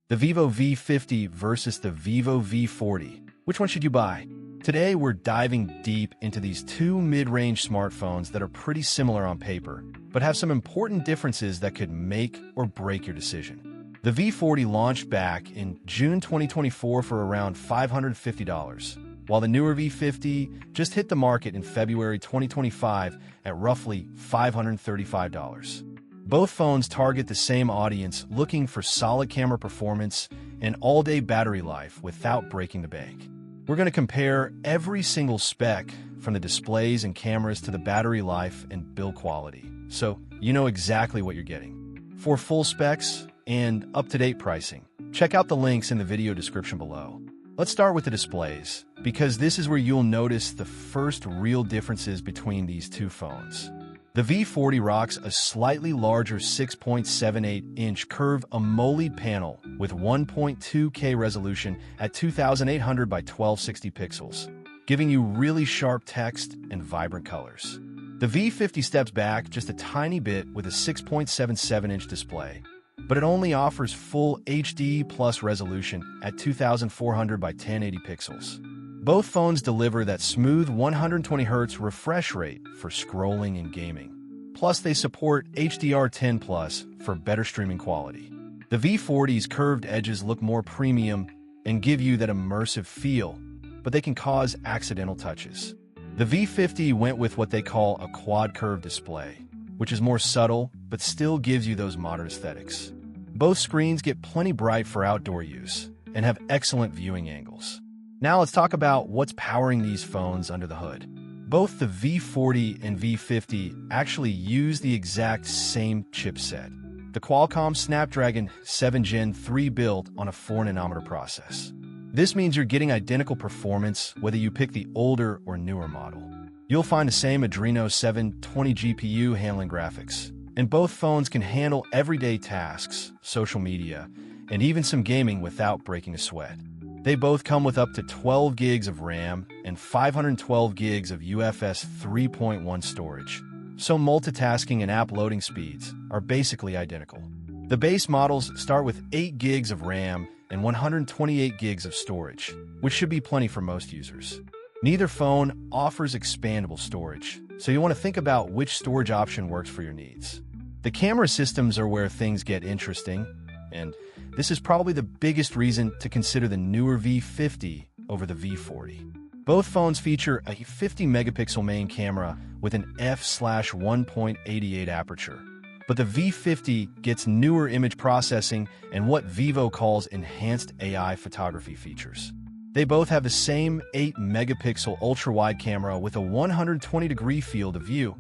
The Vivo V50 versus the Vivo V40. Which one should you buy? Today, we're diving deep into these two mid-range smartphones that are pretty similar on paper, but have some important differences that could make or break your decision. The V40 launched back in June 2024 for around $550, while the newer V50 just hit the market in February 2025 at roughly $535. Both phones target the same audience looking for solid camera performance and all-day battery life without breaking the bank. We're going to compare every single spec from the displays and cameras to the battery life and build quality, so you know exactly what you're getting. For full specs and up-to-date pricing, check out the links in the video description below. Let's start with the displays, because this is where you'll notice the first real differences between these two phones. The V40 rocks a slightly larger 6.78-inch curved AMOLED panel with 1.2K resolution at 2800 by 1260 pixels, giving you really sharp text and vibrant colors. The V50 steps back just a tiny bit with a 6.77-inch display, but it only offers full HD plus resolution at 2400 by 1080 pixels. Both phones deliver that smooth 120Hz refresh rate for scrolling and gaming. Plus, they support HDR10+ for better streaming quality. The V40's curved edges look more premium and give you that immersive feel, but they can cause accidental touches. The V50 went with what they call a quad curve display, which is more subtle but still gives you those modern aesthetics. Both screens get plenty bright for outdoor use and have excellent viewing angles. Now let's talk about what's powering these phones under the hood. Both the V40 and V50 actually use the exact same chipset, the Qualcomm Snapdragon 7 Gen 3 built on a 4nm process. This means you're getting identical performance whether you pick the older or newer model. You'll find the same Adreno 720 GPU handling graphics, and both phones can handle everyday tasks, social media, and even some gaming without breaking a sweat. They both come with up to 12 gigs of RAM and 512 gigs of UFS 3.1 storage, so multitasking and app loading speeds are basically identical. The base models start with 8 gigs of RAM and 128 gigs of storage, which should be plenty for most users. Neither phone offers expandable storage, so you want to think about which storage option works for your needs. The camera systems are where things get interesting, and this is probably the biggest reason to consider the newer V50 over the V40. Both phones feature a 50-megapixel main camera with an f/1.88 aperture, but the V50 gets newer image processing and what Vivo calls enhanced AI photography features. They both have the same 8-megapixel ultra-wide camera with a 120-degree field of view,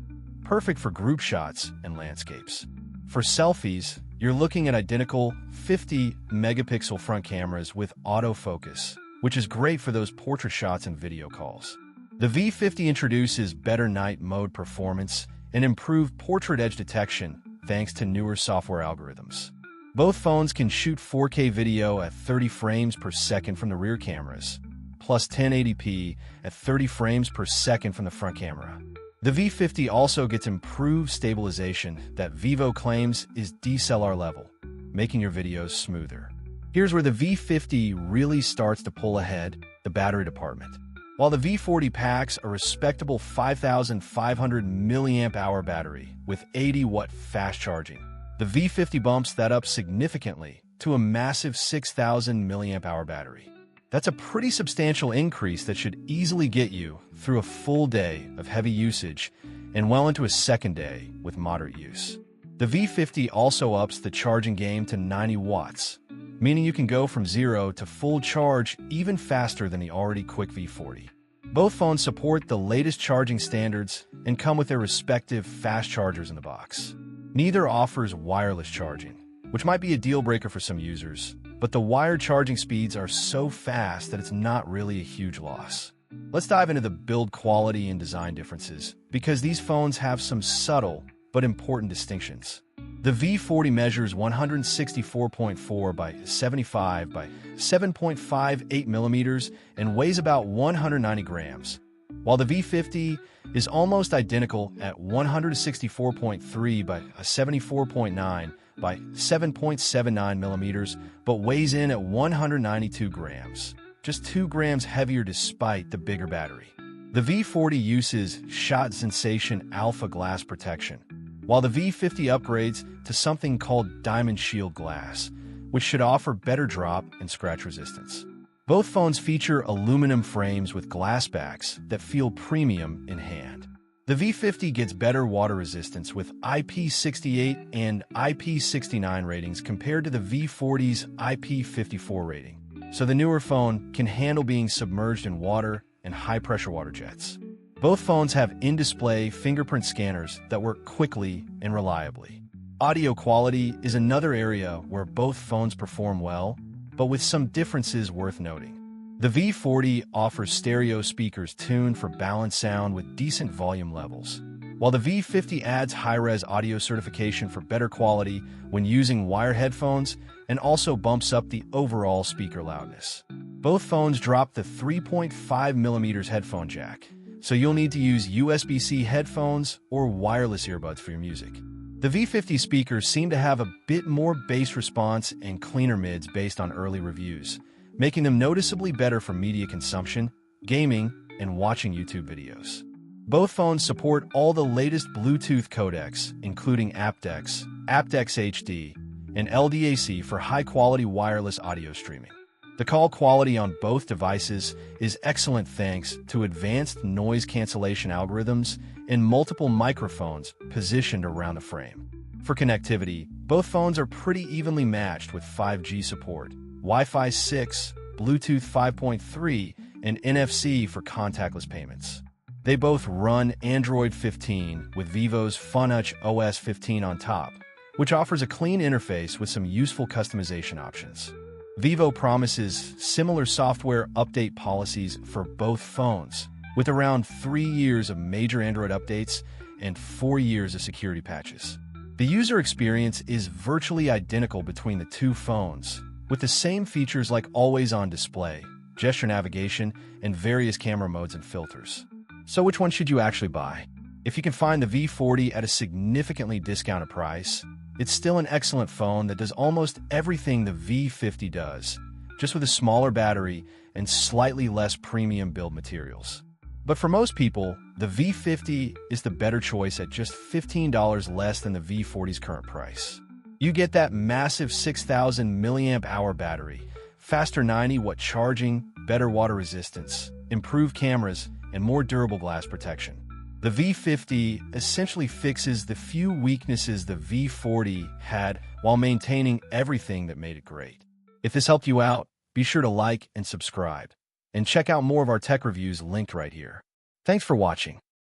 perfect for group shots and landscapes. For selfies, you're looking at identical 50-megapixel front cameras with autofocus, which is great for those portrait shots and video calls. The V50 introduces better night mode performance and improved portrait edge detection thanks to newer software algorithms. Both phones can shoot 4K video at 30 frames per second from the rear cameras, plus 1080p at 30 frames per second from the front camera. The V50 also gets improved stabilization that Vivo claims is DSLR level, making your videos smoother. Here's where the V50 really starts to pull ahead: the battery department. While the V40 packs a respectable 5,500 mAh battery with 80-watt fast charging, the V50 bumps that up significantly to a massive 6,000 mAh battery. That's a pretty substantial increase that should easily get you through a full day of heavy usage and well into a second day with moderate use. The V50 also ups the charging game to 90 watts, meaning you can go from 0 to full charge even faster than the already quick V40. Both phones support the latest charging standards and come with their respective fast chargers in the box. Neither offers wireless charging, which might be a deal breaker for some users, but the wired charging speeds are so fast that it's not really a huge loss. Let's dive into the build quality and design differences, because these phones have some subtle but important distinctions. The V40 measures 164.4 by 75 by 7.58 millimeters and weighs about 190 grams, while the V50 is almost identical at 164.3 by 74.9 by 7.79 millimeters, but weighs in at 192 grams, just 2 grams heavier despite the bigger battery. The V40 uses Schott Xensation alpha glass protection, while the V50 upgrades to something called Diamond Shield glass, which should offer better drop and scratch resistance. Both phones feature aluminum frames with glass backs that feel premium in hand. The V50 gets better water resistance with IP68 and IP69 ratings compared to the V40's IP54 rating, so the newer phone can handle being submerged in water and high-pressure water jets. Both phones have in-display fingerprint scanners that work quickly and reliably. Audio quality is another area where both phones perform well, but with some differences worth noting. The V40 offers stereo speakers tuned for balanced sound with decent volume levels, while the V50 adds high-res audio certification for better quality when using wired headphones and also bumps up the overall speaker loudness. Both phones drop the 3.5mm headphone jack, so you'll need to use USB-C headphones or wireless earbuds for your music. The V50 speakers seem to have a bit more bass response and cleaner mids based on early reviews, making them noticeably better for media consumption, gaming, and watching YouTube videos. Both phones support all the latest Bluetooth codecs, including aptX, aptX HD, and LDAC for high-quality wireless audio streaming. The call quality on both devices is excellent thanks to advanced noise cancellation algorithms and multiple microphones positioned around the frame. For connectivity, both phones are pretty evenly matched with 5G support, Wi-Fi 6, Bluetooth 5.3, and NFC for contactless payments. They both run Android 15 with Vivo's FunTouch OS 15 on top, which offers a clean interface with some useful customization options. Vivo promises similar software update policies for both phones, with around 3 years of major Android updates and 4 years of security patches. The user experience is virtually identical between the two phones, with the same features like always-on display, gesture navigation, and various camera modes and filters. So which one should you actually buy? If you can find the V40 at a significantly discounted price, it's still an excellent phone that does almost everything the V50 does, just with a smaller battery and slightly less premium build materials. But for most people, the V50 is the better choice at just $15 less than the V40's current price. You get that massive 6,000 mAh battery, faster 90-watt charging, better water resistance, improved cameras, and more durable glass protection. The V50 essentially fixes the few weaknesses the V40 had while maintaining everything that made it great. If this helped you out, be sure to like and subscribe, and check out more of our tech reviews linked right here. Thanks for watching.